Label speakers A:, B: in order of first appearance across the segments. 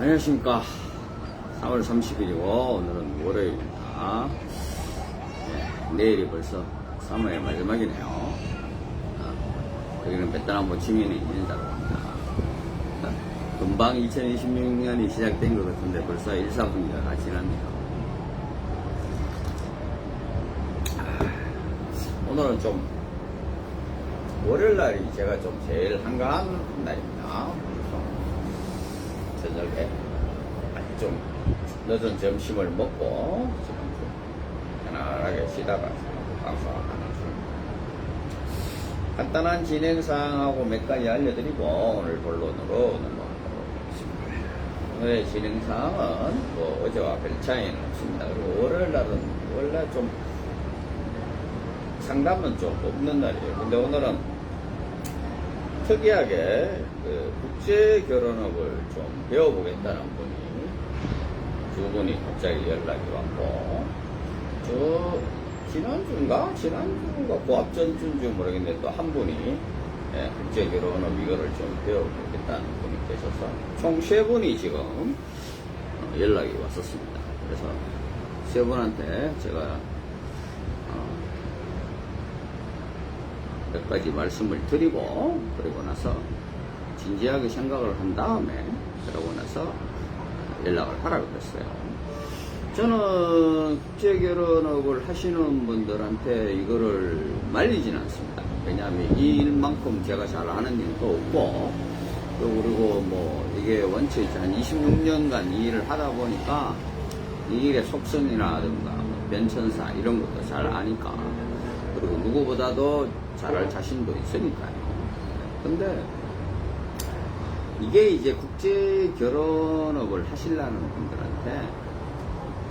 A: 안녕하십니까. 3월 30일이고 오늘은 월요일입니다. 내일이 벌써 3월 마지막이네요. 여기는 베트남 호치민에 있는 자로 합니다. 금방 2026년이 시작된 것 같은데 벌써 1사분기가 지났네요. 오늘은 좀 월요일날이 제가 좀 제일 한가한 날입니다. 저녁에 좀 늦은 점심을 먹고 지금 좀 편안하게 쉬다가 방송하는 중. 간단한 진행사항하고 몇 가지 알려드리고 오늘 본론으로 넘어가도록 하겠습니다. 오늘의 진행사항은 뭐 어제와 별 차이는 없습니다. 그리고 월요일날은 원래 좀 상담은 좀 없는 날이에요. 근데 오늘은 특이하게 국제 결혼업을 좀 배워보겠다는 두 분이 갑자기 연락이 왔고, 지난주가 그 앞전주인지 모르겠는데 또 한 분이 국제 결혼업 이거를 좀 배워보겠다는 분이 계셔서 총 3분이 지금 연락이 왔었습니다. 그래서 3분한테 제가 몇 가지 말씀을 드리고, 그리고 나서 진지하게 생각을 한 다음에 그러고 나서 연락을 하라고 그랬어요. 저는 국제결혼업을 하시는 분들한테 이거를 말리지는 않습니다. 왜냐하면 이 일만큼 제가 잘 아는 일은 또 없고, 또 그리고 뭐 이게 원체 한 26년간 이 일을 하다 보니까 이 일의 속성이라든가 뭐 변천사 이런 것도 잘 아니까, 그리고 누구보다도 잘할 자신도 있으니까요. 근데 이게 이제 국제 결혼업을 하시려는 분들한테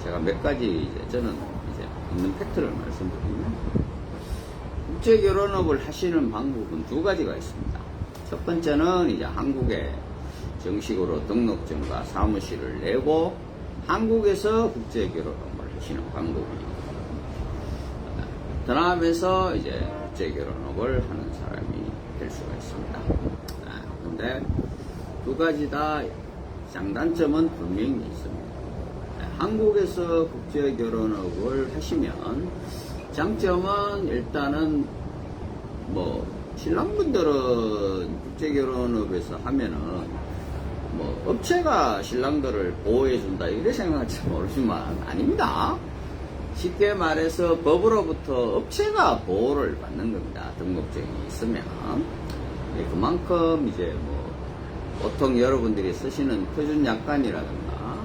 A: 제가 몇 가지 이제 저는 이제 있는 팩트를 말씀드리면, 국제 결혼업을 하시는 방법은 2가지가 있습니다. 첫 번째는 이제 한국에 정식으로 등록증과 사무실을 내고 한국에서 국제 결혼업을 하시는 방법이에요. 베트남에서 이제 국제 결혼업을 하는 사람이 될 수가 있습니다. 그런데 2가지 다 장단점은 분명히 있습니다. 한국에서 국제 결혼업을 하시면 장점은 일단은 뭐 신랑분들은 국제 결혼업에서 하면은 뭐 업체가 신랑들을 보호해 준다 이렇게 생각할지 모르지만 아닙니다. 쉽게 말해서 법으로부터 업체가 보호를 받는 겁니다. 등록증이 있으면. 그만큼 이제 뭐 보통 여러분들이 쓰시는 표준약관이라든가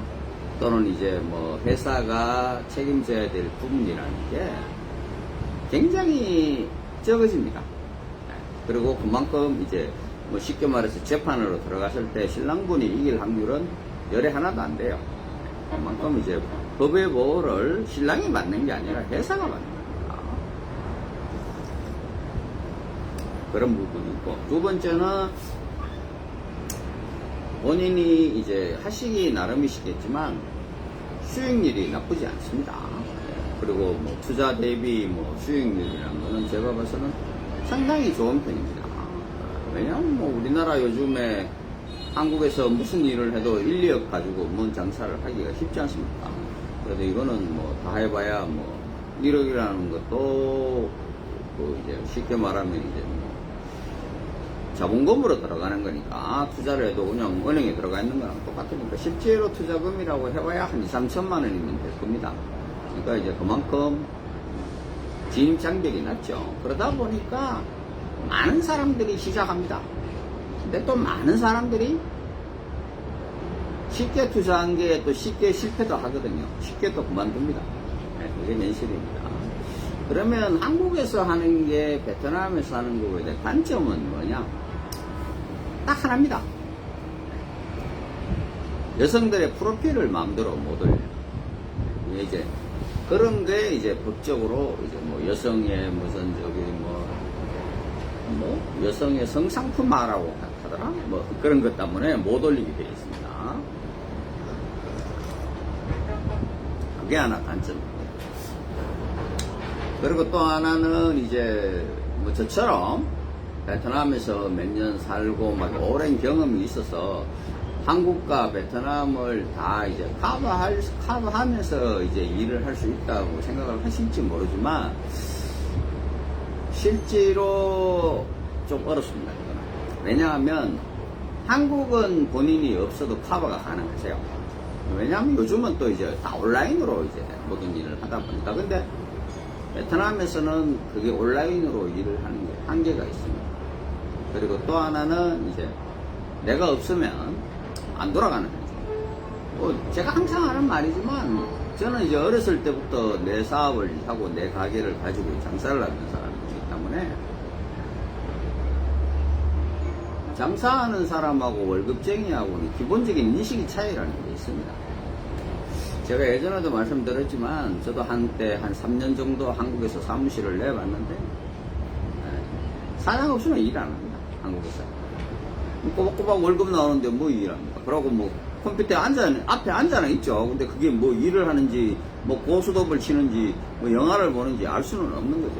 A: 또는 이제 뭐 회사가 책임져야 될 부분이라는 게 굉장히 적어집니다. 그리고 그만큼 이제 뭐 쉽게 말해서 재판으로 들어갔을 때 신랑분이 이길 확률은 열에 하나도 안 돼요. 그만큼 이제 법의 보호를 신랑이 받는 게 아니라 회사가 받는 겁니다. 그런 부분이 있고, 2번째는 본인이 이제 하시기 나름이시겠지만 수익률이 나쁘지 않습니다. 그리고 뭐 투자 대비 뭐 수익률이라는 거는 제가 봐서는 상당히 좋은 편입니다. 왜냐하면 뭐 우리나라 요즘에 한국에서 무슨 일을 해도 1, 2억 가지고 뭔 장사를 하기가 쉽지 않습니까? 그래도 이거는 뭐 다 해봐야 뭐 1억이라는 것도 그 이제 쉽게 말하면 이제 뭐 자본금으로 들어가는 거니까 투자를 해도 그냥 은행에 들어가 있는 거랑 똑같으니까 실제로 투자금이라고 해봐야 한 2, 3천만 원이면 될 겁니다. 그러니까 이제 그만큼 진입 장벽이 낮죠. 그러다 보니까 많은 사람들이 시작합니다. 근데 또 많은 사람들이 쉽게 투자한 게 또 쉽게 실패도 하거든요. 쉽게 또 그만둡니다. 그게 현실입니다. 그러면 한국에서 하는 게 베트남에서 하는 거에 대한 단점은 뭐냐? 딱 하나입니다. 여성들의 프로필을 마음대로 못 올려요. 이제 그런 게 이제 법적으로 이제 뭐 여성의 무슨 저기 뭐 여성의 성상품화라고 하더라? 뭐 그런 것 때문에 못 올리게 되어 있습니다. 그게 하나 단점입니다. 그리고 또 하나는 이제 뭐 저처럼 베트남에서 몇 년 살고 막 오랜 경험이 있어서 한국과 베트남을 다 이제 커버하면서 이제 일을 할 수 있다고 생각을 하실지 모르지만, 실제로 좀 어렵습니다. 이거는. 왜냐하면 한국은 본인이 없어도 커버가 가능하세요. 왜냐하면 요즘은 또 이제 다 온라인으로 이제 모든 일을 하다 보니까. 근데 베트남에서는 그게 온라인으로 일을 하는 게 한계가 있습니다. 그리고 또 하나는 이제 내가 없으면 안 돌아가는 거죠. 뭐 제가 항상 하는 말이지만, 저는 이제 어렸을 때부터 내 사업을 하고 내 가게를 가지고 장사를 하는 사람이기 때문에, 장사하는 사람하고 월급쟁이하고는 기본적인 인식이 차이라는 게 있습니다. 제가 예전에도 말씀드렸지만, 저도 한때 한 3년 정도 한국에서 사무실을 내봤는데, 사장 없으면 일 안 합니다. 한국에서. 꼬박꼬박 월급 나오는데 뭐 일합니까? 그러고 뭐 컴퓨터에 앞에 앉아는 있죠. 근데 그게 뭐 일을 하는지, 뭐 고스톱을 치는지, 뭐 영화를 보는지 알 수는 없는 거죠.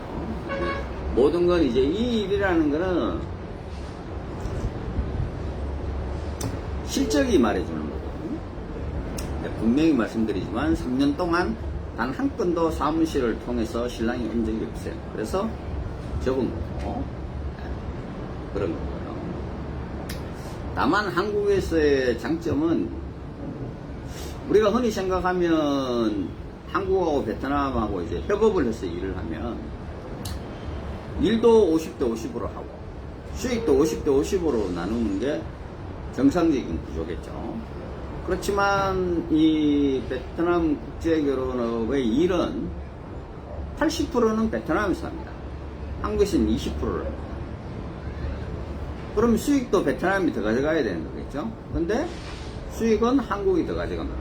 A: 모든 건 이제 이 일이라는 거는 실적이 말해주는 거거든요. 분명히 말씀드리지만 3년 동안 단 한 건도 사무실을 통해서 신랑이 온 적이 없어요. 그래서 적은 거고, 그런 거고요. 다만 한국에서의 장점은, 우리가 흔히 생각하면 한국하고 베트남하고 이제 협업을 해서 일을 하면 일도 50대 50으로 하고 수익도 50대 50으로 나누는 게 정상적인 구조겠죠. 그렇지만 이 베트남 국제결혼업의 일은 80%는 베트남에서 합니다. 한국에서는 20%를 합니다. 그럼 수익도 베트남이 더 가져가야 되는 거겠죠. 근데 수익은 한국이 더 가져갑니다.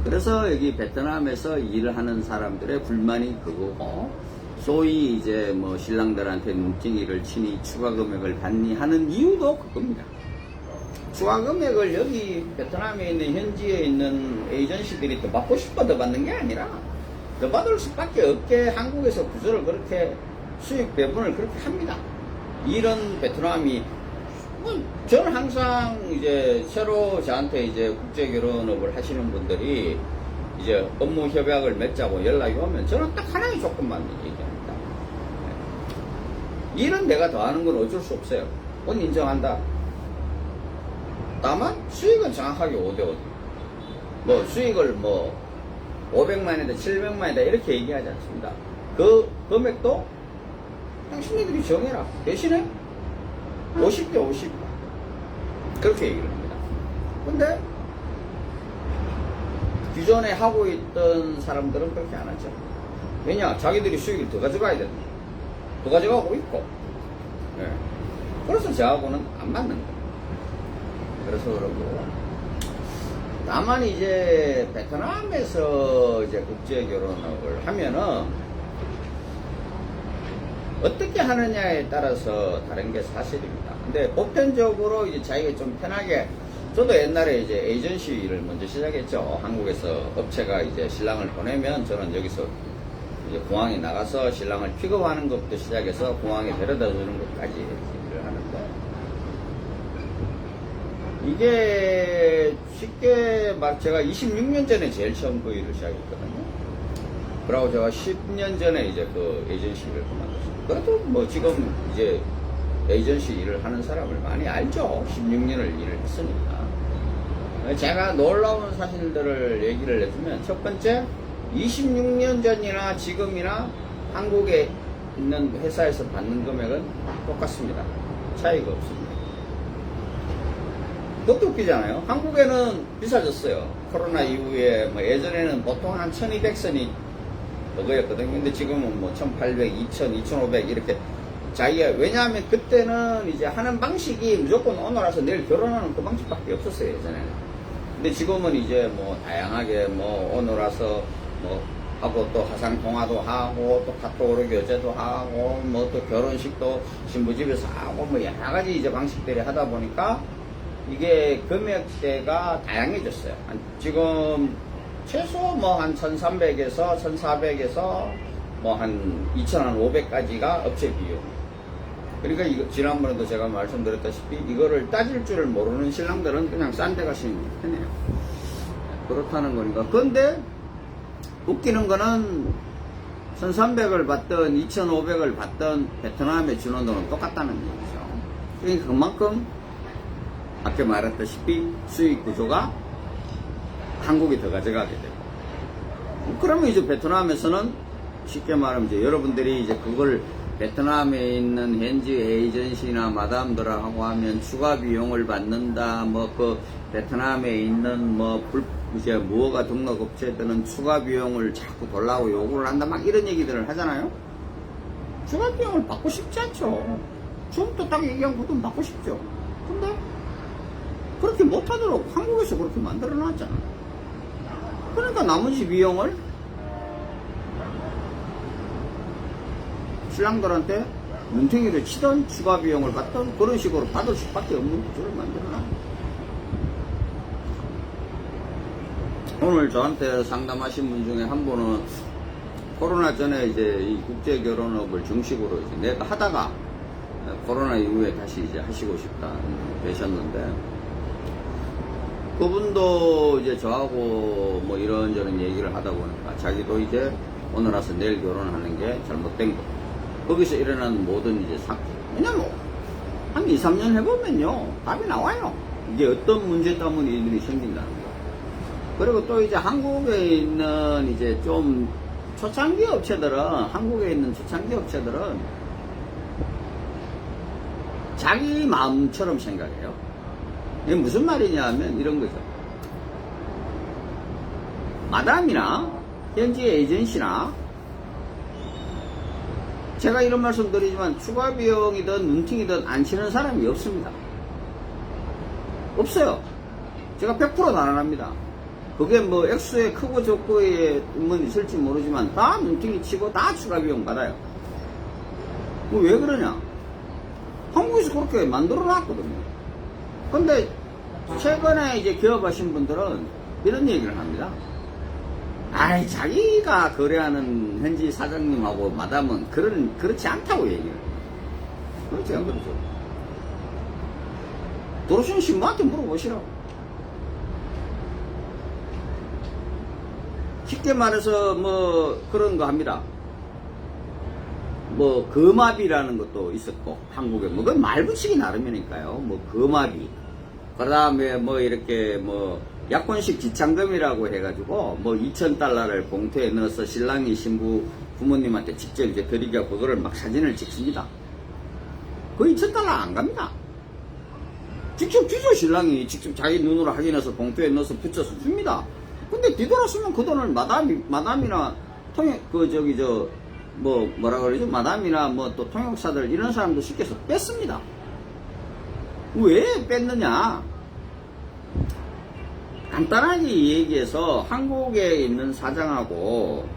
A: 그래서 여기 베트남에서 일을 하는 사람들의 불만이 그거고, 소위 이제 뭐 신랑들한테 눈덩이를 치니 추가 금액을 받니 하는 이유도 그겁니다. 추가 금액을 여기 베트남에 있는 현지에 있는 에이전시들이 더 받고 싶어 더 받는 게 아니라, 더 받을 수밖에 없게 한국에서 구조를 그렇게, 수익 배분을 그렇게 합니다. 이런 베트남이, 저는 항상 이제 새로 저한테 이제 국제결혼업을 하시는 분들이 이제 업무 협약을 맺자고 연락이 오면 저는 딱 하나의 조건만 얘기합니다. 일은 내가 더 하는 건 어쩔 수 없어요. 그건 인정한다. 다만 수익은 정확하게 5대5. 뭐 수익을 뭐 500만이다 700만이다 이렇게 얘기하지 않습니다. 그 금액도 당신네들이 정해라. 대신에 50대 50 그렇게 얘기를 합니다. 근데 기존에 하고 있던 사람들은 그렇게 안 하죠. 왜냐? 자기들이 수익을 더 가져가야 된다. 더 가져가고 있고. 네. 그래서 저하고는 안 맞는 거예요. 그래서 그러고, 다만 이제 베트남에서 이제 국제결혼업을 하면은 어떻게 하느냐에 따라서 다른 게 사실입니다. 근데 보편적으로 이제 자기가 좀 편하게, 저도 옛날에 이제 에이전시 일을 먼저 시작했죠. 한국에서 업체가 이제 신랑을 보내면 저는 여기서 이제 공항에 나가서 신랑을 픽업하는 것부터 시작해서 공항에 데려다 주는 것까지 일을 하는데, 이게 쉽게 막 제가 26년 전에 제일 처음 그 일을 시작했거든요. 그러고 제가 10년 전에 이제 그 에이전시 일을 그만뒀어요. 그래도 뭐 지금 이제 에이전시 일을 하는 사람을 많이 알죠. 16년을 일을 했으니까. 제가 놀라운 사실들을 얘기를 해주면, 첫 번째, 26년 전이나 지금이나 한국에 있는 회사에서 받는 금액은 똑같습니다. 차이가 없습니다. 그것도 웃기잖아요. 한국에는 비싸졌어요. 코로나 이후에 뭐 예전에는 보통 한 1200선이 그거였거든요. 근데 지금은 뭐 1800, 2000, 2500 이렇게 자기가, 왜냐하면 그때는 이제 하는 방식이 무조건 오늘 와서 내일 결혼하는 그 방식밖에 없었어요, 예전에는. 근데 지금은 이제 뭐 다양하게 뭐 오늘 와서 뭐 하고 또 화상 통화도 하고 또 카톡으로 교제도 하고 뭐 또 결혼식도 신부집에서 하고 뭐 여러 가지 이제 방식들이 하다 보니까 이게 금액대가 다양해졌어요. 지금 최소 뭐 한 1300에서 1400에서 뭐 한 2500까지가 업체 비용. 그러니까 이거 지난번에도 제가 말씀드렸다시피 이거를 따질 줄을 모르는 신랑들은 그냥 싼 데 가시는 게 편해요. 그렇다는 거니까. 근데 웃기는 거는 1,300을 받든 2,500을 받든 베트남에 주는 돈은 똑같다는 얘기죠. 그러니까 그만큼 아까 말했다시피 수익 구조가 한국이 더 가져가게 되고, 그러면 이제 베트남에서는 쉽게 말하면 이제 여러분들이 이제 그걸 베트남에 있는 현지 에이전시나 마담들하고 하면 추가 비용을 받는다, 뭐 그 베트남에 있는 뭐 이제 무허가 등록 업체들은 추가 비용을 자꾸 달라고 요구를 한다, 막 이런 얘기들을 하잖아요. 추가 비용을 받고 싶지 않죠. 처음부터 딱 얘기한 것도 받고 싶죠. 근데 그렇게 못하도록 한국에서 그렇게 만들어 놨잖아. 그러니까 나머지 비용을 신랑들한테 눈탱이를 치던 추가 비용을 받던 그런 식으로 받을 수밖에 없는 구조를 만들어놔. 오늘 저한테 상담하신 분 중에 한 분은 코로나 전에 이제 이 국제 결혼업을 정식으로 이제 내가 하다가 코로나 이후에 다시 이제 하시고 싶다 되셨는데, 그분도 이제 저하고 뭐 이런저런 얘기를 하다 보니까 자기도 이제 오늘 와서 내일 결혼하는 게 잘못된 거. 거기서 일어나는 모든 이제 사건. 왜냐면 한 2, 3년 해보면요, 답이 나와요. 이게 어떤 문제 때문에 일들이 생긴다는 거. 그리고 또 이제 한국에 있는 이제 좀 초창기 업체들은, 한국에 있는 초창기 업체들은 자기 마음처럼 생각해요. 이게 무슨 말이냐 하면 이런 거죠. 마담이나 현지 에이전시나, 제가 이런 말씀 드리지만 추가 비용이든 눈팅이든 안 치는 사람이 없습니다. 없어요. 제가 100% 단언합니다. 그게 뭐 액수에 크고 적고의 의문이 있을지 모르지만 다 눈팅이 치고 다 추가 비용 받아요. 왜 그러냐? 한국에서 그렇게 만들어 놨거든요. 근데 최근에 이제 기업하신 분들은 이런 얘기를 합니다. 아이, 자기가 거래하는 현지 사장님하고 마담은 그렇지 않다고 얘기해요. 그렇지 안 그렇죠? 도로시는 신부한테 물어보시라고. 쉽게 말해서 뭐 그런 거 합니다. 뭐 거마비라는 것도 있었고, 한국에 뭐 그건 말 붙이기 나름이니까요. 뭐 거마비, 그 다음에 뭐 이렇게 뭐 약혼식 지참금이라고 해가지고 뭐 2,000달러를 봉투에 넣어서 신랑이 신부 부모님한테 직접 이제 드리기하고 그거를 막 사진을 찍습니다. 그 2,000달러 안 갑니다. 직접 주죠. 신랑이 직접 자기 눈으로 확인해서 봉투에 넣어서 붙여서 줍니다. 근데 뒤돌아서면 그 돈을 마담이나 뭐라 그러죠? 마담이나 뭐 또 통역사들 이런 사람도 시켜서 뺐습니다. 왜 뺐느냐? 간단하게 얘기해서 한국에 있는 사장하고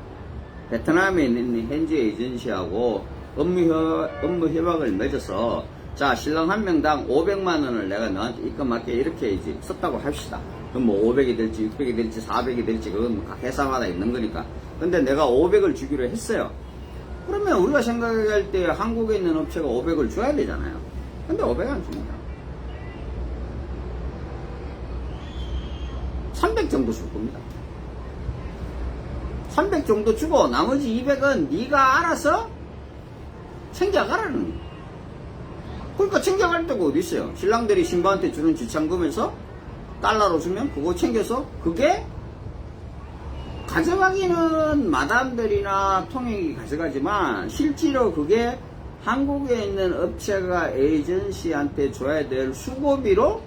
A: 베트남에 있는 현지 에이전시하고 업무 협약을 맺어서, 자, 신랑 한 명당 500만원을 내가 너한테 입금할게, 이렇게 이제 썼다고 합시다. 그럼 뭐 500이 될지 600이 될지 400이 될지 그건 각 회사마다 있는 거니까. 근데 내가 500을 주기로 했어요. 그러면 우리가 생각할 때 한국에 있는 업체가 500을 줘야 되잖아요. 근데 500 안 줍니다. 300 정도 줄 겁니다. 300 정도 주고 나머지 200은 네가 알아서 챙겨가라는 거예요. 그러니까 챙겨갈 데가 어디 있어요? 신랑들이 신부한테 주는 지참금에서 달러로 주면 그거 챙겨서, 그게 가져가기는 마담들이나 통역이 가져가지만 실제로 그게 한국에 있는 업체가 에이전시한테 줘야 될 수고비로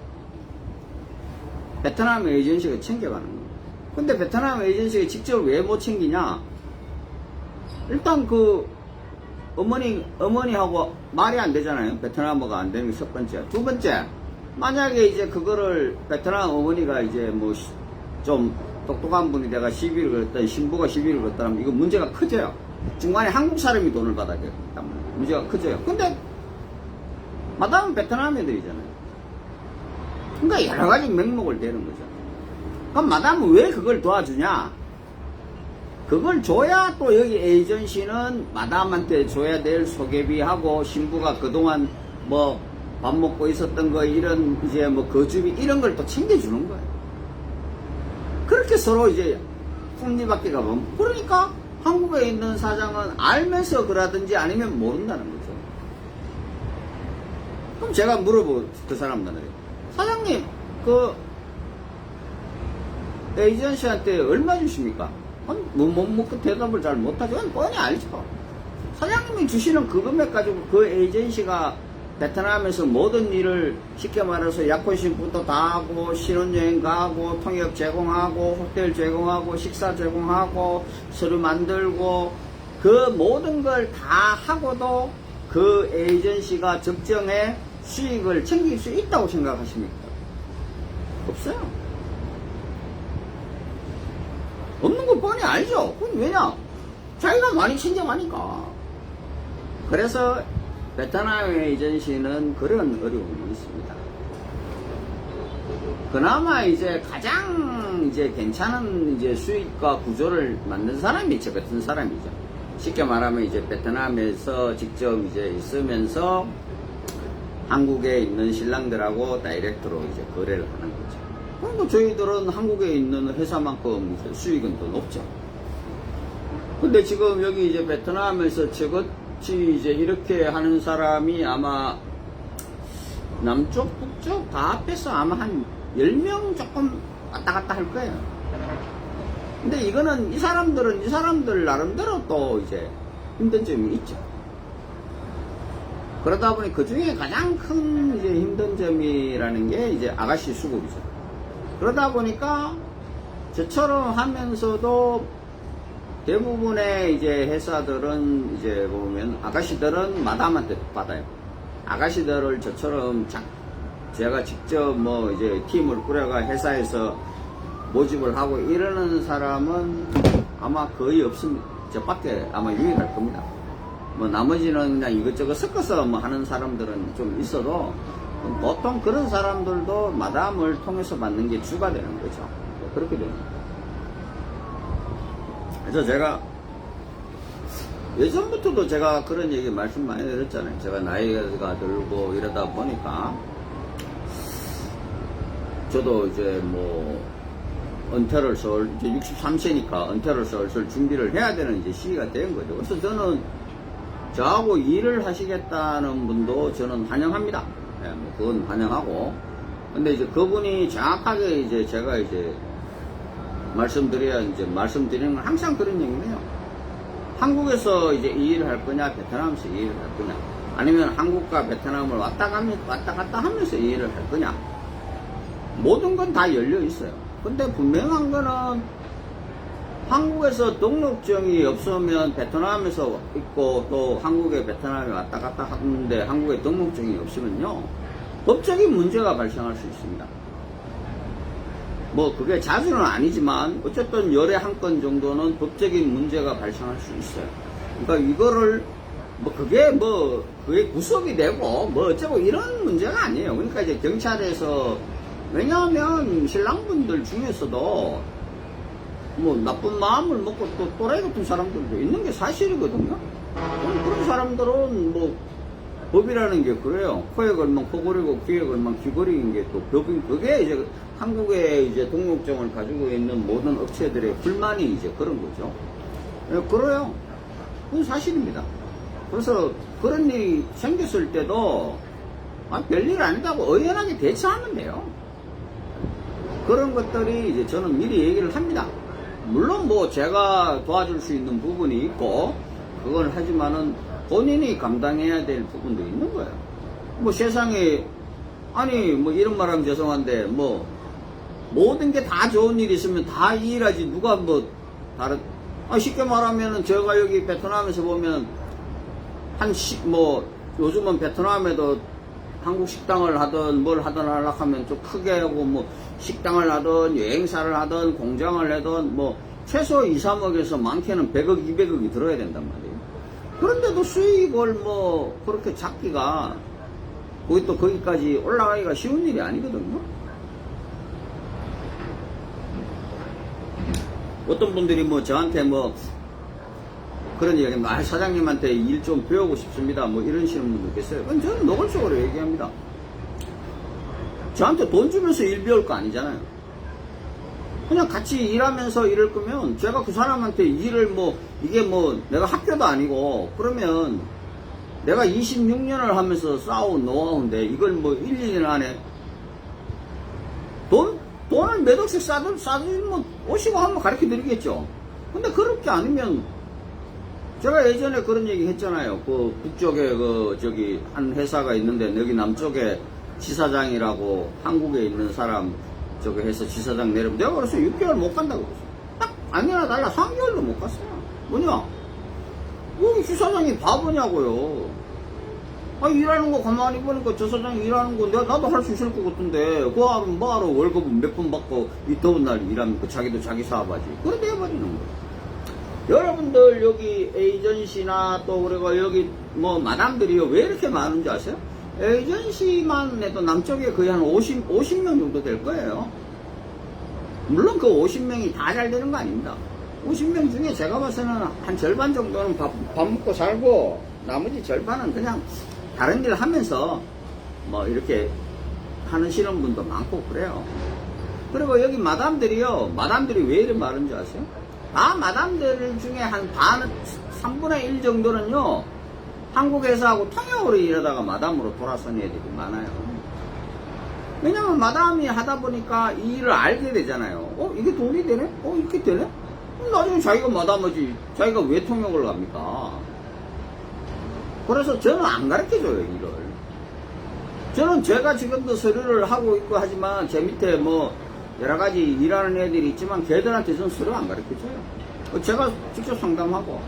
A: 베트남 에이전시가 챙겨가는 거예요. 근데 베트남 에이전시가 직접 왜 못 챙기냐? 일단 그 어머니하고 말이 안 되잖아요. 베트남어가 안 되는 게 첫 번째. 두 번째, 만약에 이제 그거를 베트남 어머니가 이제 뭐 좀 똑똑한 분이 내가 시비를 걸었다, 신부가 시비를 걸었다 하면 이거 문제가 커져요. 중간에 한국 사람이 돈을 받아야 되기 때문에 문제가 커져요. 근데 마담은 베트남 애들이잖아요. 그러니까 여러 가지 명목을 대는 거죠. 그럼 마담은 왜 그걸 도와주냐? 그걸 줘야 또 여기 에이전시는 마담한테 줘야 될 소개비하고 신부가 그동안 뭐 밥 먹고 있었던 거 이런 이제 뭐 거주비 이런 걸 또 챙겨주는 거예요. 그렇게 서로 이제 풍리밖에 가면 그러니까 한국에 있는 사장은 알면서 그러든지 아니면 모른다는 거죠. 그럼 제가 물어보 그 사람들한테 사장님 그 에이전시한테 얼마 주십니까? 그 대답을 잘 못하죠. 뻔히 알죠. 사장님이 주시는 그 금액 가지고 그 에이전시가 베트남에서 모든 일을 쉽게 말해서 약혼식부터 다 하고 신혼여행 가고 통역 제공하고 호텔 제공하고 식사 제공하고 서류 만들고 그 모든 걸 다 하고도 그 에이전시가 적정의 수익을 챙길 수 있다고 생각하십니까? 없어요. 없는 거 뻔히 알죠. 그건 왜냐? 자기가 많이 챙겨가니까. 그래서 베트남 에이전시는 그런 어려움이 있습니다. 그나마 이제 가장 이제 괜찮은 이제 수익과 구조를 만든 사람이 저 같은 사람이죠. 쉽게 말하면 이제 베트남에서 직접 이제 있으면서 한국에 있는 신랑들하고 다이렉트로 이제 거래를 하는 거죠. 그럼 뭐 저희들은 한국에 있는 회사만큼 이제 수익은 더 높죠. 근데 지금 여기 이제 베트남에서 저것이 이제 이렇게 하는 사람이 아마 남쪽, 북쪽 다 합해서 아마 한 10명 조금 왔다 갔다 할 거예요. 근데 이거는 이 사람들 나름대로 또 이제 힘든 점이 있죠. 그러다 보니 그 중에 가장 큰 이제 힘든 점이라는 게 이제 아가씨 수급이죠. 그러다 보니까 저처럼 하면서도 대부분의 이제 회사들은 이제 보면 아가씨들은 마담한테 받아요. 아가씨들을 저처럼 제가 직접 뭐 이제 팀을 꾸려가 회사에서 모집을 하고 이러는 사람은 아마 거의 없습니다. 저밖에 아마 유일할 겁니다. 뭐 나머지는 그냥 이것저것 섞어서 뭐 하는 사람들은 좀 있어도 보통 그런 사람들도 마담을 통해서 받는 게 주가 되는 거죠. 그렇게 됩니다. 그래서 제가 예전부터도 제가 그런 얘기 말씀 많이 드렸잖아요. 제가 나이가 들고 이러다 보니까 저도 이제 뭐 은퇴를 이제 63세니까 은퇴를 슬슬 준비를 해야 되는 이제 시기가 된 거죠. 그래서 저는 저하고 일을 하시겠다는 분도 저는 환영합니다. 예, 뭐 그건 환영하고. 근데 이제 그분이 정확하게 이제 제가 이제 말씀드리는 건 항상 그런 얘기예요. 한국에서 이제 이 일을 할 거냐, 베트남에서 이 일을 할 거냐, 아니면 한국과 베트남을 왔다 갔다 하면서 이 일을 할 거냐. 모든 건 다 열려 있어요. 근데 분명한 거는 한국에서 등록증이 없으면 베트남에서 있고 또 한국에 베트남에 왔다 갔다 하는데 한국에 등록증이 없으면요, 법적인 문제가 발생할 수 있습니다. 뭐 그게 자주는 아니지만 어쨌든 열에 한 건 정도는 법적인 문제가 발생할 수 있어요. 그러니까 이거를 그게 구속이 되고 뭐 어쩌고 이런 문제가 아니에요. 그러니까 이제 경찰에서, 왜냐하면 신랑분들 중에서도 뭐 나쁜 마음을 먹고 또 또라이 같은 사람들도 있는 게 사실이거든요. 그런 사람들은 뭐 법이라는 게 그래요. 코에 걸면 코골이고 귀에 걸면 귀걸이인 게 또 법인, 그게 이제 한국에 이제 등록증을 가지고 있는 모든 업체들의 불만이 이제 그런 거죠. 그래요. 그건 사실입니다. 그래서 그런 일이 생겼을 때도 별일 아니다고 의연하게 대처하면 돼요. 그런 것들이 이제 저는 미리 얘기를 합니다. 물론 뭐 제가 도와줄 수 있는 부분이 있고 그걸 하지만은 본인이 감당해야 될 부분도 있는 거예요. 뭐 세상에, 아니 뭐 이런 말 하면 죄송한데 뭐 모든 게 다 좋은 일이 있으면 다 일하지 누가 뭐 다른, 쉽게 말하면은 제가 여기 베트남에서 보면 뭐 요즘은 베트남에도 한국 식당을 하든 뭘 하든 하려고 하면 좀 크게 하고 뭐 식당을 하든 여행사를 하든 공장을 하든 뭐 최소 2, 3억에서 많게는 100억, 200억이 들어야 된단 말이에요. 그런데도 수익을 뭐 그렇게 잡기가, 거기까지 올라가기가 쉬운 일이 아니거든요. 어떤 분들이 뭐 저한테 뭐 그런 얘기, 사장님한테 일 좀 배우고 싶습니다. 뭐 이러시는 분들 계세요. 그건 저는 노골적으로 얘기합니다. 저한테 돈 주면서 일 배울 거 아니잖아요. 그냥 같이 일하면서 이럴 거면 제가 그 사람한테 일을 뭐, 이게 뭐 내가 학교도 아니고 그러면 내가 26년을 하면서 쌓아온 노하우인데 이걸 뭐 1, 2년 안에 돈을 몇 억씩 싸들면 오시고 한번 가르쳐 드리겠죠. 근데 그렇게 아니면 제가 예전에 그런 얘기 했잖아요. 그 북쪽에 저기 한 회사가 있는데 여기 남쪽에 지사장이라고 한국에 있는 사람 저기 해서 지사장 내려면 내가 그래서 6개월 못 간다고 그랬어. 딱 아니나 달라 3개월도 못 갔어요. 뭐냐? 여기 지사장이 바보냐고요. 아, 일하는 거 가만히 보니까 저 사장이 일하는 거 나도 할 수 있을 것 같은데 그거 하면 뭐하러 월급은 몇 번 받고 이 더운 날 일하면 자기도 자기 사업하지. 그렇게 해버리는 거예요. 여러분들 여기 에이전시나 또 그리고 여기 뭐 마담들이요 왜 이렇게 많은지 아세요? 에이전시만 해도 남쪽에 거의 한 50명 정도 될 거예요. 물론 그 50명이 다 잘 되는 거 아닙니다. 50명 중에 제가 봐서는 한 절반 정도는 밥 먹고 살고 나머지 절반은 그냥 다른 일 하면서 뭐 이렇게 하시는 분도 많고 그래요. 그리고 여기 마담들이요, 마담들이 왜 이렇게 많은지 아세요? 마담들 중에 한 3분의 1 정도는요 한국 회사하고 통역으로 일하다가 마담으로 돌아선 애들이 많아요. 왜냐면 마담이 하다 보니까 이 일을 알게 되잖아요. 이게 돈이 되네? 이렇게 되네? 나중에 자기가 마담하지 자기가 왜 통역을 갑니까? 그래서 저는 안 가르쳐줘요, 일을. 저는 제가 지금도 서류를 하고 있고 하지만 제 밑에 뭐 여러 가지 일하는 애들이 있지만 걔들한테 저는 서류 안 가르쳐줘요. 제가 직접 상담하고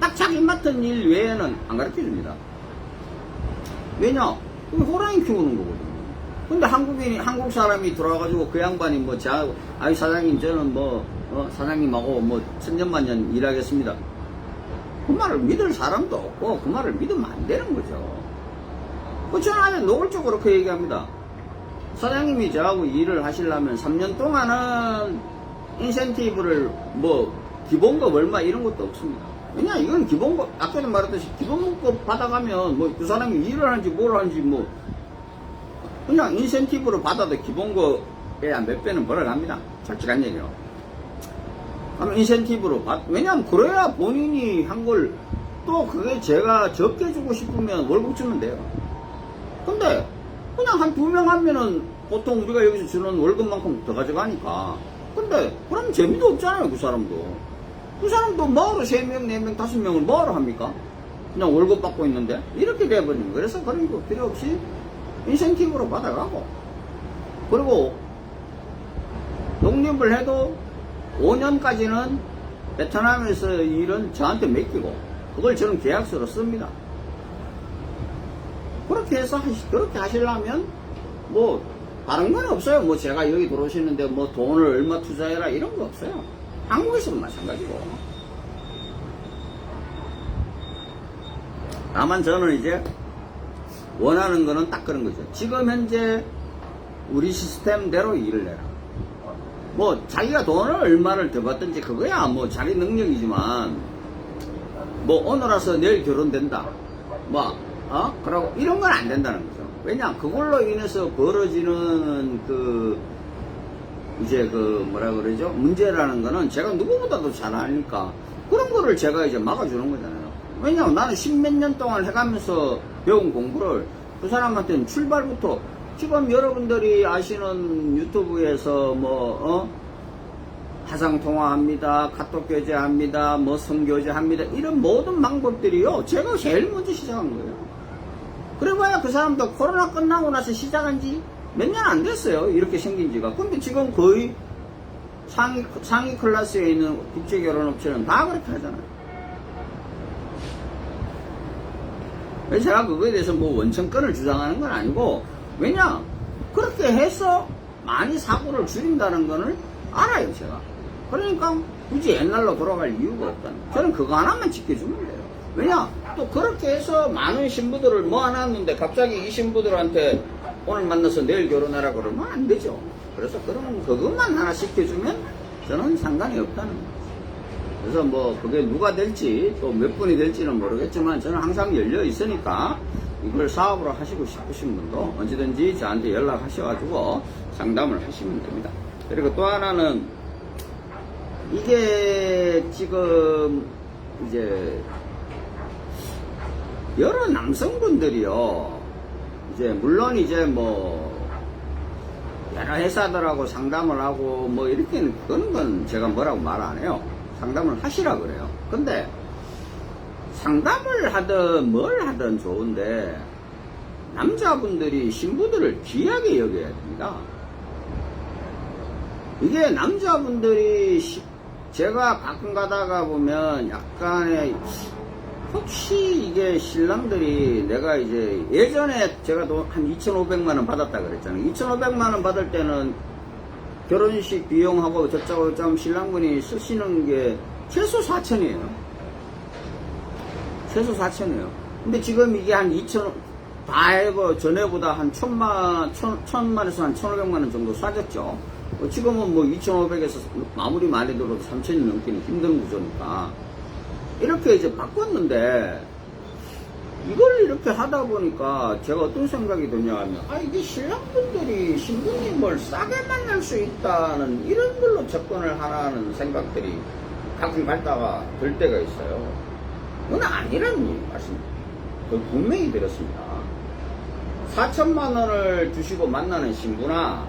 A: 딱 자기 맡은 일 외에는 안 가르쳐줍니다. 왜냐? 호랑이 키우는 거거든요. 근데 한국 사람이 들어와가지고 그 양반이 뭐 아이 사장님 저는 뭐 사장님하고 뭐 천년만년 일하겠습니다. 그 말을 믿을 사람도 없고 그 말을 믿으면 안 되는 거죠. 저는 노골적으로 그렇게 얘기합니다. 사장님이 저하고 일을 하시려면 3년 동안은 인센티브를 뭐 기본급 얼마 이런 것도 없습니다. 왜냐 이건 기본급 아까도 말했듯이 기본급 받아가면 뭐 그 사람이 일을 하는지 뭘 하는지 뭐 그냥 인센티브를 받아도 기본급에 몇 배는 벌어갑니다. 솔직한 얘기로. 그럼 인센티브로 왜냐면 그래야 본인이 한 걸 또 그게 제가 적게 주고 싶으면 월급 주면 돼요. 근데 그냥 한 2명 하면은 보통 우리가 여기서 주는 월급만큼 더 가져가니까. 근데 그럼 재미도 없잖아요, 그 사람도. 그 사람도 뭐하러 3명, 4명, 5명을 뭐하러 합니까? 그냥 월급 받고 있는데 이렇게 돼버리는 거예요. 그래서 그런 거 필요 없이 인센티브로 받아가고, 그리고 독립을 해도 5년까지는 베트남에서 일은 저한테 맡기고 그걸 저는 계약서로 씁니다. 그렇게 해서 그렇게 하시려면 뭐 다른 건 없어요. 뭐 제가 여기 들어오시는데 뭐 돈을 얼마 투자해라 이런 거 없어요. 한국에서도 마찬가지고. 다만 저는 이제 원하는 거는 딱 그런 거죠. 지금 현재 우리 시스템대로 일을 해라. 뭐 자기가 돈을 얼마를 더 받든지 그거야 뭐 자기 능력이지만 뭐 오늘 와서 내일 결혼된다 그러고 이런 건 안 된다는 거죠. 왜냐 그걸로 인해서 벌어지는 이제 뭐라 그러죠, 문제라는 거는 제가 누구보다도 잘 아니까 그런 거를 제가 이제 막아주는 거잖아요. 왜냐면 나는 10몇 년 동안 해가면서 배운 공부를 그 사람한테는 출발부터 지금 여러분들이 아시는 유튜브에서 화상통화합니다, 카톡 교제합니다, 성교제합니다 이런 모든 방법들이요 제가 제일 먼저 시작한 거예요. 그래봐야 그 사람도 코로나 끝나고 나서 시작한 지 몇 년 안 됐어요, 이렇게 생긴 지가. 근데 지금 거의 상위 클래스에 있는 국제결혼업체는 다 그렇게 하잖아요. 그래서 제가 그거에 대해서 원천권을 주장하는 건 아니고, 왜냐 그렇게 해서 많이 사고를 줄인다는 거를 알아요 제가. 그러니까 굳이 옛날로 돌아갈 이유가 없다. 저는 그거 하나만 지켜주면 돼요. 왜냐 또 그렇게 해서 많은 신부들을 모아놨는데 갑자기 이 신부들한테 오늘 만나서 내일 결혼하라 그러면 안 되죠. 그래서 그러면 그것만 하나 시켜주면 저는 상관이 없다는 거예요. 그래서 뭐 그게 누가 될지 또 몇 분이 될지는 모르겠지만 저는 항상 열려 있으니까 이걸 사업으로 하시고 싶으신 분도 언제든지 저한테 연락하셔가지고 상담을 하시면 됩니다. 그리고 또 하나는 이게 지금 이제 여러 남성분들이요, 이제 물론 이제 뭐 여러 회사들하고 상담을 하고 뭐 이렇게는 그런 건 제가 뭐라고 말 안 해요. 상담을 하시라 그래요. 근데 상담을 하든 뭘 하든 좋은데 남자분들이 신부들을 귀하게 여겨야 됩니다. 이게 남자분들이 제가 가끔 가다가 보면 약간의 혹시 이게 신랑들이 내가 이제 예전에 제가 한 2,500만원 받았다 그랬잖아요. 2,500만원 받을 때는 결혼식 비용하고 저쩌고 저쩌고 신랑분이 쓰시는 게 최소 4,000이에요. 최소 4,000이에요. 근데 지금 이게 한 2,000, 다 해고 전에보다 한 1,000만에서 한 1,500만원 정도 싸졌죠. 지금은 뭐 2,500에서 마무리 많이 들어도 3,000이 넘기는 힘든 구조니까. 이렇게 이제 바꿨는데, 이걸 이렇게 하다 보니까 제가 어떤 생각이 드냐 하면, 이게 신랑분들이 신부님을 싸게 만날 수 있다는 이런 걸로 접근을 하라는 생각들이 가끔 갔다가 들 때가 있어요. 그건 아니라는 말씀입니다. 그걸 분명히 드렸습니다. 4,000만원을 주시고 만나는 신부나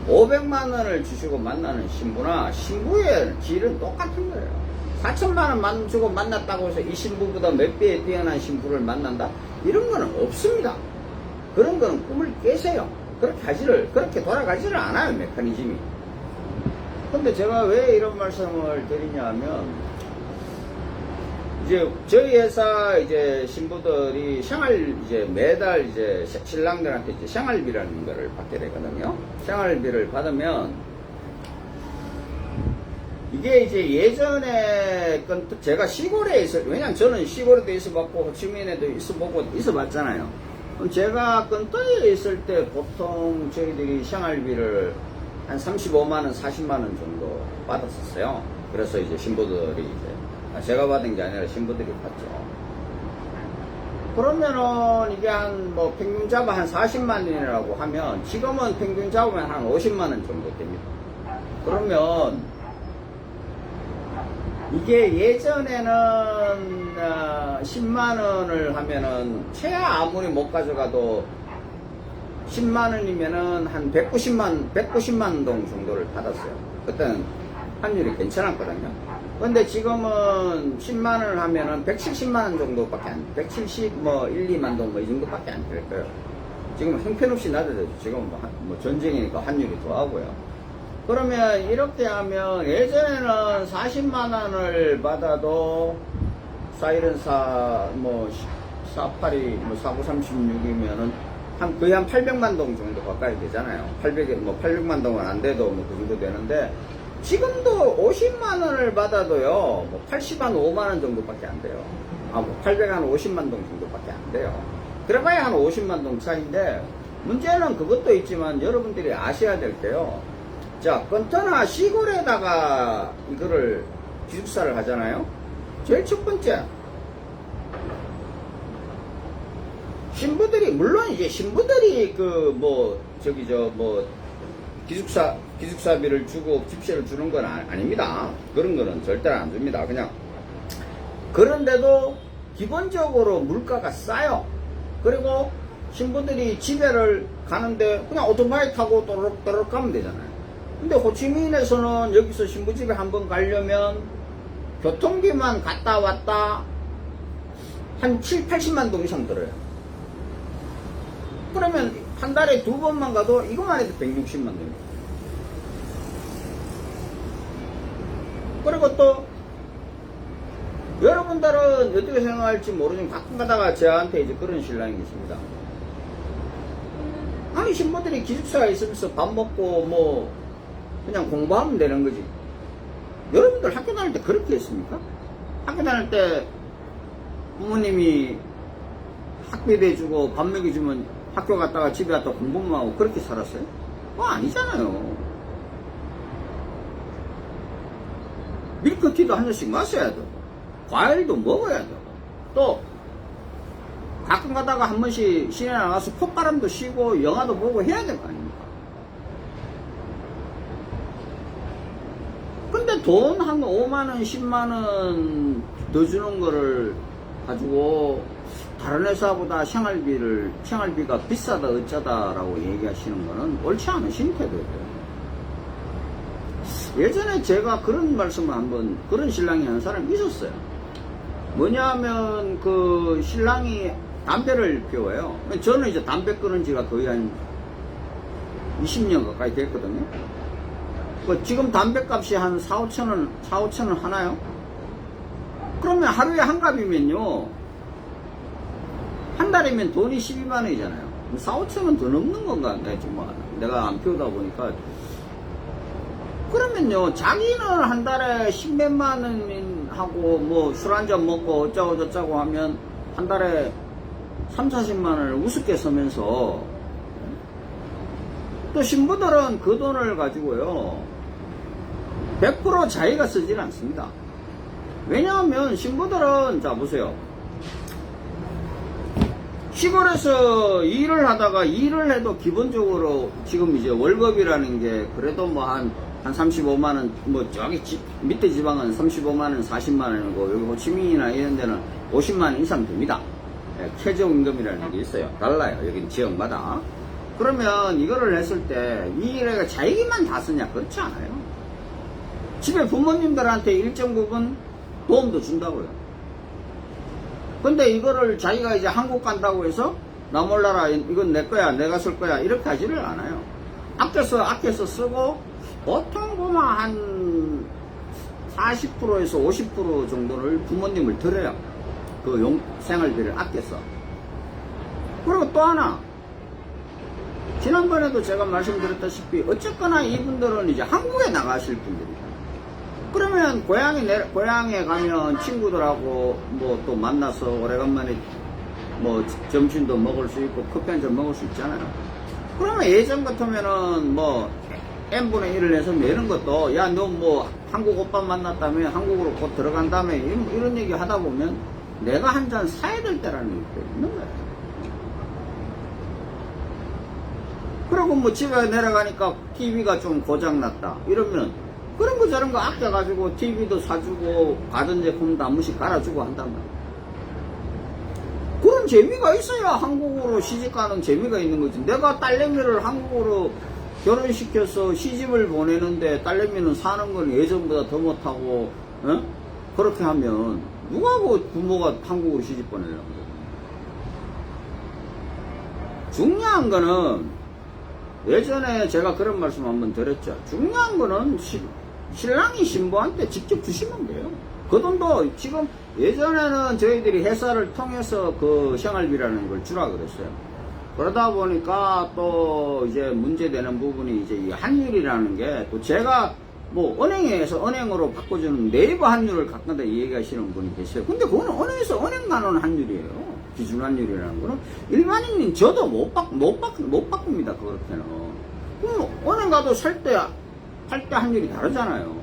A: 500만원을 주시고 만나는 신부나 신부의 질은 똑같은 거예요. 4,000만원 주고 만났다고 해서 이 신부보다 몇 배에 뛰어난 신부를 만난다? 이런 거는 없습니다. 그런 거는 꿈을 깨세요. 그렇게 돌아가지를 않아요, 메커니즘이. 근데 제가 왜 이런 말씀을 드리냐 하면, 이제 저희 회사 이제 신부들이 이제 매달 이제 신랑들한테 이제 생활비라는 거를 받게 되거든요. 생활비를 받으면 이게 이제 예전에 제가 시골에 왜냐면 저는 시골에도 있어봤고 호치민에도 있어봤잖아요. 그럼 제가 건터에 있을 때 보통 저희들이 생활비를 한 35만원, 40만원 정도 받았었어요. 그래서 이제 신부들이 이제 제가 받은 게 아니라 신부들이 받죠. 그러면은 이게 뭐 평균 잡아 한 40만원이라고 하면 지금은 평균 잡으면 한 50만원 정도 됩니다. 그러면 이게 예전에는 10만원을 하면은 최하 아무리 못 가져가도 10만원이면은 한 190만 동 정도를 받았어요. 그때는 환율이 괜찮았거든요. 근데 지금은 10만원을 하면은 170만원 정도밖에 170 뭐 1, 2만 동 뭐 이 정도밖에 안 될 거예요. 지금 형편없이 낮아졌죠. 지금 뭐 전쟁이니까 환율이 더 하고요. 그러면 이렇게 하면 예전에는 40만원을 받아도 사이렌사 뭐 48이 뭐 4936이면은 거의 한 800만 동 정도 가까이 되잖아요. 800만 동은 안 돼도 뭐 그 정도 되는데 지금도 50만원을 받아도요 뭐 80한 5만원 정도밖에 안 돼요. 뭐 800한 50만 동 정도밖에 안 돼요. 그래봐야 한 50만 동 차인데 문제는 그것도 있지만 여러분들이 아셔야 될 게요. 자, 건터나 시골에다가 이거를 기숙사를 하잖아요. 제일 첫 번째, 신부들이 물론 이제 신부들이 기숙사비를 주고 집세를 주는 건 아닙니다. 그런 거는 절대로 안 줍니다. 그냥 그런데도 기본적으로 물가가 싸요. 그리고 신부들이 집에를 가는데 그냥 오토바이 타고 또르륵 가면 되잖아요. 근데 호치민에서는 여기서 신부집에 한번 가려면 교통비만 갔다 왔다 한 7, 80만 동 이상 들어요. 그러면 한 달에 2번만 가도 이것만 해도 160만 동입니다. 그리고 또 여러분들은 어떻게 생각할지 모르지만 가끔 가다가 저한테 이제 그런 신랑이 있습니다. 아니 신부들이 기숙사에 있으면서 밥 먹고 뭐 그냥 공부하면 되는 거지. 여러분들 학교 다닐 때 그렇게 했습니까? 학교 다닐 때 부모님이 학비 내주고 밥 먹여주면 학교 갔다가 집에 왔다가 공부만 하고 그렇게 살았어요? 그거 아니잖아요. 밀크티도 한 잔씩 마셔야 되고, 과일도 먹어야 되고, 또 가끔 가다가 한 번씩 시내 나가서 콧바람도 쉬고 영화도 보고 해야 될 거 아닙니까? 근데 돈 한 5만원, 10만원 더 주는 거를 가지고 다른 회사보다 생활비가 비싸다 어쩌다라고 얘기하시는 거는 옳지 않으신 태도예요. 예전에 제가 그런 말씀을 한번, 그런 신랑이 한 사람이 있었어요. 뭐냐면 그 신랑이 담배를 피워요. 저는 이제 담배 끊은 지가 거의 한 20년 가까이 됐거든요. 지금 담배값이 한 4, 5천원 하나요? 그러면 하루에 한 갑이면요, 한 달이면 돈이 12만원이잖아요. 4, 5천원 더 넘는 건가? 내가 안 피우다 보니까. 그러면요, 자기는 한 달에 10몇만원 하고, 뭐, 술 한잔 먹고 어쩌고 저쩌고 하면, 한 달에 3, 40만원을 우습게 쓰면서, 또 신부들은 그 돈을 가지고요, 100% 자기가 쓰질 않습니다. 왜냐하면 신부들은, 자, 보세요. 시골에서 일을 하다가 일을 해도 기본적으로 지금 이제 월급이라는 게 그래도 뭐 한 35만원, 뭐 저기 밑에 지방은 35만원, 40만원이고 여기 호치민이나 이런 데는 50만원 이상 됩니다. 예, 최저임금이라는 게 있어요. 달라요. 여기 지역마다. 그러면 이거를 했을 때 이 일에 자기만 다 쓰냐? 그렇지 않아요. 집에 부모님들한테 일정 부분 도움도 준다고요. 근데 이거를 자기가 이제 한국 간다고 해서 나 몰라라, 이건 내 거야, 내가 쓸 거야, 이렇게 하지를 않아요. 아껴서 쓰고, 보통 보면 한 40%에서 50% 정도를 부모님을 드려요. 그 생활비를 아껴서. 그리고 또 하나, 지난번에도 제가 말씀드렸다시피 어쨌거나 이분들은 이제 한국에 나가실 분들이에요. 그러면 고향에 가면 친구들하고 뭐 또 만나서 오래간만에 뭐 점심도 먹을 수 있고 커피 한잔 먹을 수 있잖아요. 그러면 예전 같으면은 뭐 n분의 1을 해서 내는 것도, 야, 너 뭐 한국 오빠 만났다며 한국으로 곧 들어간다며 이런 얘기 하다 보면 내가 한 잔 사야 될 때라는 게 있는 거예요. 그리고 뭐 집에 내려가니까 TV가 좀 고장났다 이러면 그런 거 저런 거 아껴가지고 TV도 사주고 가전제품도 한 번씩 갈아주고 한단 말이야. 그런 재미가 있어야 한국으로 시집가는 재미가 있는 거지. 내가 딸내미를 한국으로 결혼시켜서 시집을 보내는데 딸내미는 사는 건 예전보다 더 못하고, 어? 그렇게 하면 누가 그 부모가 한국으로 시집 보내려고 그래. 중요한 거는, 예전에 제가 그런 말씀 한번 드렸죠. 중요한 거는 신랑이 신부한테 직접 주시면 돼요. 그 돈도 지금 예전에는 저희들이 회사를 통해서 그 생활비라는 걸 주라 그랬어요. 그러다 보니까 또 이제 문제되는 부분이 이제 이 환율이라는 게, 또 제가 뭐 은행에서 은행으로 바꿔주는 네이버 환율을 갖다 얘기하시는 분이 계세요. 근데 그거는 은행에서 은행 나누는 환율이에요. 기준 환율이라는 거는 일반인인 저도 못 바꿉니다. 그렇게는. 그럼 은행 가도 살 때 환율이 다르잖아요.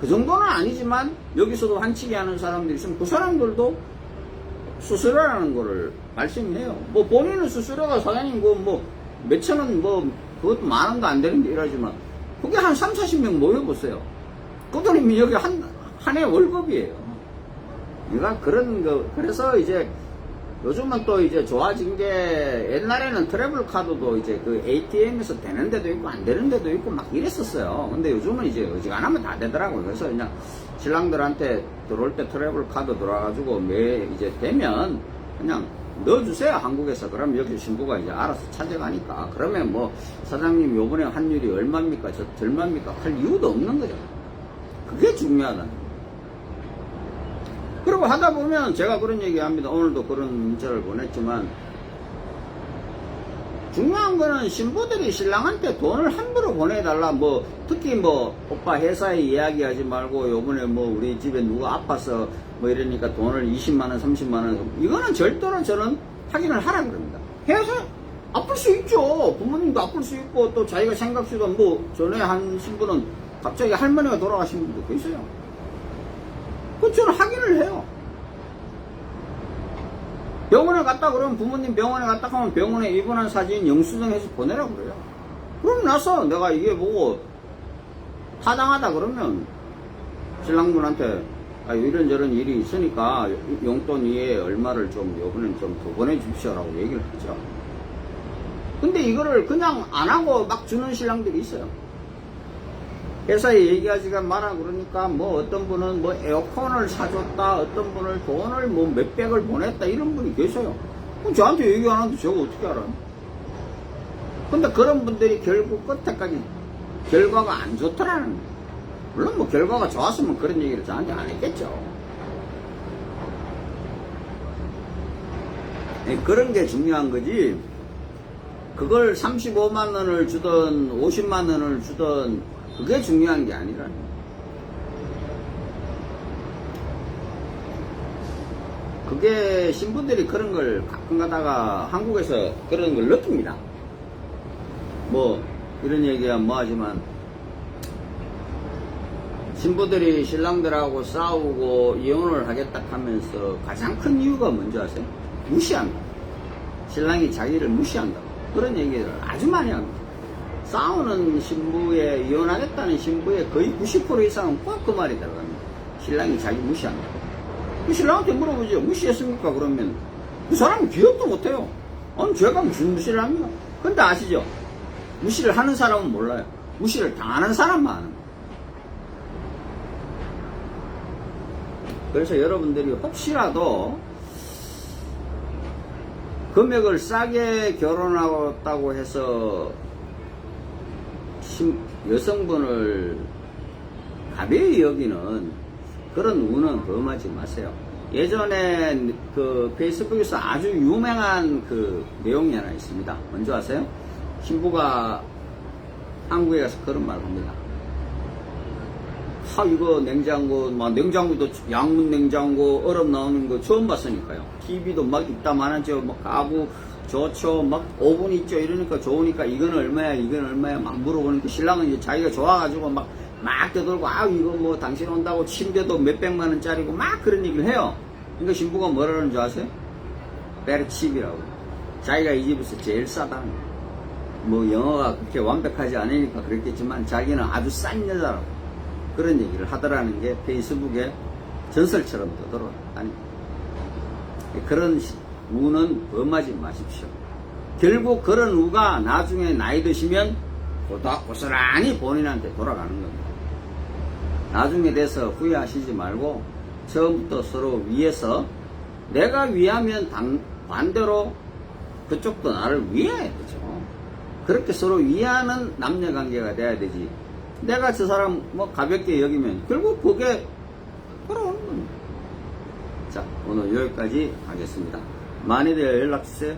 A: 그 정도는 아니지만 여기서도 환치기 하는 사람들이 있으면 그 사람들도 수수료라는 거를 말씀해요. 뭐 본인은 수수료가 사장님 뭐 몇천원 뭐 그것도 만원도 안 되는데 이러지만 그게 한 3, 40명 모여보세요. 그들이 여기 한 해 월급이에요. 그러니까 그런 거, 그래서 이제 요즘은 또 이제 좋아진 게, 옛날에는 트래블 카드도 이제 그 ATM에서 되는 데도 있고 안 되는 데도 있고 막 이랬었어요. 근데 요즘은 이제 어지간하면 다 되더라고요. 그래서 그냥 신랑들한테 들어올 때 트래블 카드 들어와가지고 이제 되면 그냥 넣어주세요, 한국에서. 그럼 여기 신부가 이제 알아서 찾아가니까. 그러면 뭐 사장님 요번에 환율이 얼마입니까? 저 얼마입니까? 할 이유도 없는 거죠. 그게 중요하다. 그리고 하다 보면 제가 그런 얘기 합니다. 오늘도 그런 문자를 보냈지만, 중요한 거는 신부들이 신랑한테 돈을 함부로 보내달라. 뭐 특히 뭐 오빠 회사에 이야기하지 말고 요번에 뭐 우리 집에 누가 아파서 뭐 이러니까 돈을 20만원 30만원, 이거는 절대로 저는 확인을 하라 그럽니다. 해서 아플 수 있죠. 부모님도 아플 수 있고 또 자기가 생각지도, 뭐 전에 한 신부는 갑자기 할머니가 돌아가신 분도 계세요. 그 저는 확인을 해요. 병원에 갔다 그러면 부모님 병원에 갔다 하면 병원에 입원한 사진 영수증해서 보내라고 그래요. 그럼 나서 내가 이게 보고 타당하다 그러면 신랑분한테 이런저런 일이 있으니까 용돈 이에 얼마를 좀 요번엔 좀 더 보내주십시오라고 얘기를 하죠. 근데 이거를 그냥 안 하고 막 주는 신랑들이 있어요. 회사에 얘기하지가 마라 그러니까 뭐 어떤 분은 뭐 에어컨을 사줬다, 어떤 분을 돈을 뭐 몇백을 보냈다 이런 분이 계세요. 그럼 저한테 얘기 안 하는데 저거 어떻게 알아요? 근데 그런 분들이 결국 끝에까지 결과가 안 좋더라는 거예요. 물론 뭐 결과가 좋았으면 그런 얘기를 저한테 안 했겠죠. 그런 게 중요한 거지. 그걸 35만 원을 주든 50만 원을 주든 그게 중요한 게 아니라. 그게 신부들이 그런 걸 가끔 가다가 한국에서 그런 걸 느낍니다. 뭐 이런 얘기야 뭐 하지만 신부들이 신랑들하고 싸우고 이혼을 하겠다 하면서 가장 큰 이유가 뭔지 아세요? 무시한다. 신랑이 자기를 무시한다. 그런 얘기를 아주 많이 합니다. 싸우는 신부에, 이혼하겠다는 신부의 거의 90% 이상은 꼭 그 말이 들어갑니다. 신랑이 자기 무시한다. 그 신랑한테 물어보죠. 무시했습니까? 그러면 그 사람은 기억도 못해요. 아니 제가 무슨 무시를 합니까? 근데 아시죠? 무시를 하는 사람은 몰라요. 무시를 당하는 사람만 아는 거예요. 그래서 여러분들이 혹시라도 금액을 싸게 결혼하겠다고 해서 여성분을 가벼이 여기는 그런 운은 범하지 마세요. 예전에 그 페이스북에서 아주 유명한 그 내용이 하나 있습니다. 뭔지 아세요? 신부가 한국에 가서 그런 말을 합니다. 이거 냉장고, 막 냉장고도 양문 냉장고 얼음 나오는 거 처음 봤으니까요. TV도 막 있다마나죠. 막 가구 좋죠. 막 오븐 있죠. 이러니까 좋으니까 이건 얼마야, 이건 얼마야 막 물어보니까 신랑은 이제 자기가 좋아가지고 막 떠들고 이거 뭐 당신 온다고 침대도 몇백만 원짜리고 막 그런 얘기를 해요. 그러니까 신부가 뭐라는 줄 아세요? 베르칩이라고. 자기가 이 집에서 제일 싸다. 뭐 영어가 그렇게 완벽하지 않으니까 그랬겠지만 자기는 아주 싼 여자라고. 그런 얘기를 하더라는 게 페이스북에 전설처럼 떠돌아다니. 그런 우는 범하지 마십시오. 결국 그런 우가 나중에 나이 드시면 고스란히 본인한테 돌아가는 겁니다. 나중에 돼서 후회하시지 말고 처음부터 서로 위해서 내가 위하면 반대로 그쪽도 나를 위해야 되죠. 그렇게 서로 위하는 남녀관계가 돼야 되지. 내가 저 사람 뭐 가볍게 여기면 결국 그게 돌아오는 겁니다. 자, 오늘 여기까지 하겠습니다. 많이들 연락주세요.